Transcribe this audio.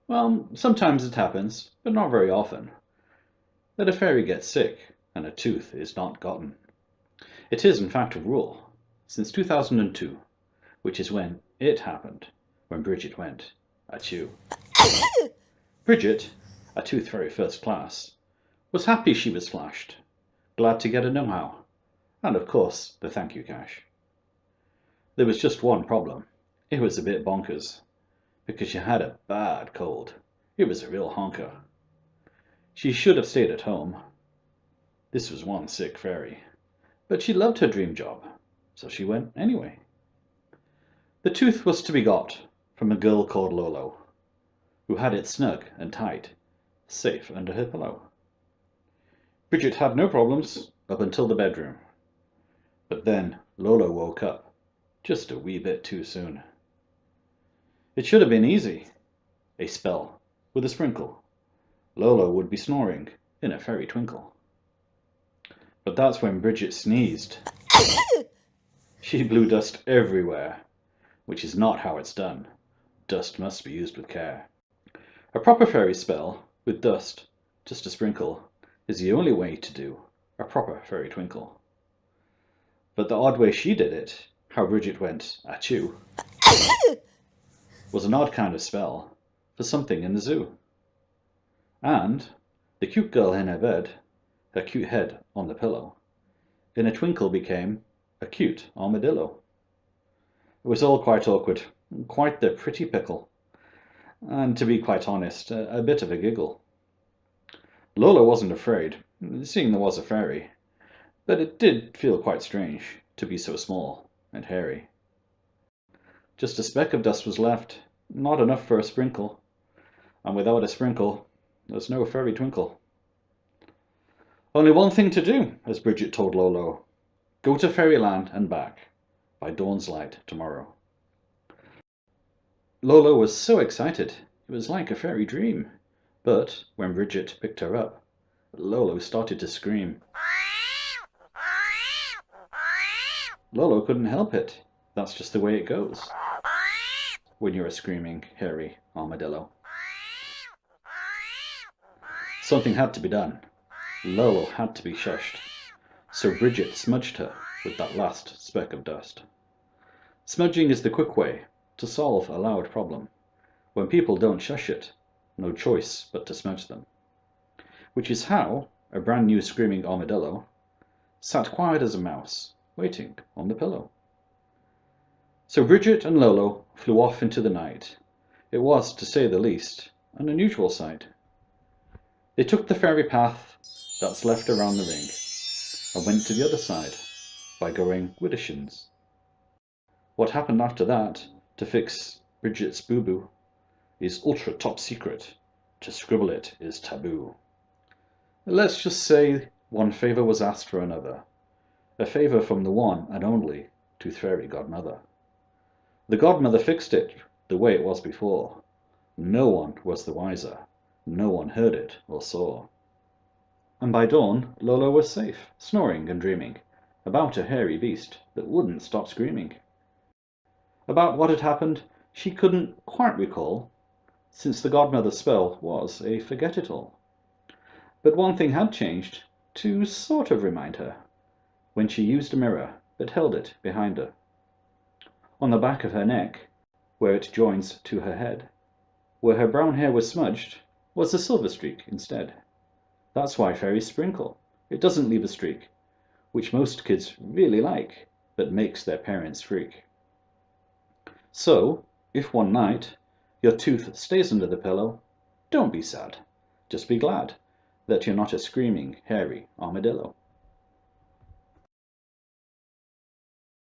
Well, sometimes it happens, but not very often, that a fairy gets sick and a tooth is not gotten. It is in fact a rule, since 2002, which is when it happened, when Bridget went, achoo. Bridget, a tooth fairy first class, was happy she was flashed, glad to get a know-how, and of course the thank you cash. There was just one problem. It was a bit bonkers, because she had a bad cold. It was a real honker. She should have stayed at home. This was one sick fairy. But she loved her dream job, so she went anyway. The tooth was to be got from a girl called Lolo, who had it snug and tight, safe under her pillow. Bridget had no problems up until the bedroom. But then Lolo woke up just a wee bit too soon. It should have been easy. A spell with a sprinkle. Lolo would be snoring in a fairy twinkle. But that's when Bridget sneezed. She blew dust everywhere, which is not how it's done. Dust must be used with care. A proper fairy spell with dust, just a sprinkle, is the only way to do a proper fairy twinkle. But the odd way she did it, how Bridget went achoo, was an odd kind of spell for something in the zoo. And the cute girl in her bed, her cute head on the pillow, in a twinkle became a cute armadillo. It was all quite awkward, quite the pretty pickle, and to be quite honest, a bit of a giggle. Lola wasn't afraid, seeing there was a fairy, but it did feel quite strange to be so small and hairy. Just a speck of dust was left, not enough for a sprinkle, and without a sprinkle, there's no fairy twinkle. Only one thing to do, as Bridget told Lolo. Go to Fairyland and back by dawn's light tomorrow. Lolo was so excited, it was like a fairy dream. But when Bridget picked her up, Lolo started to scream. Lolo couldn't help it. That's just the way it goes when you're a screaming, hairy armadillo. Something had to be done. Lolo had to be shushed. So Bridget smudged her with that last speck of dust. Smudging is the quick way to solve a loud problem. When people don't shush it, no choice but to smudge them. Which is how a brand new screaming armadillo sat quiet as a mouse, waiting on the pillow. So Bridget and Lolo flew off into the night. It was, to say the least, an unusual sight. They took the fairy path that's left around the ring and went to the other side by going widdershins. What happened after that to fix Bridget's boo-boo is ultra top secret. To scribble it is taboo. Let's just say one favour was asked for another. A favour from the one and only Tooth Fairy Godmother. The Godmother fixed it the way it was before. No one was the wiser. No one heard it or saw. And by dawn, Lolo was safe, snoring and dreaming about a hairy beast that wouldn't stop screaming. About what had happened, she couldn't quite recall, since the Godmother's spell was a forget-it-all. But one thing had changed, to sort of remind her, when she used a mirror but held it behind her. On the back of her neck, where it joins to her head, where her brown hair was smudged, was a silver streak instead. That's why fairies sprinkle. It doesn't leave a streak, which most kids really like, but makes their parents freak. So, if one night your tooth stays under the pillow, don't be sad. Just be glad that you're not a screaming, hairy armadillo.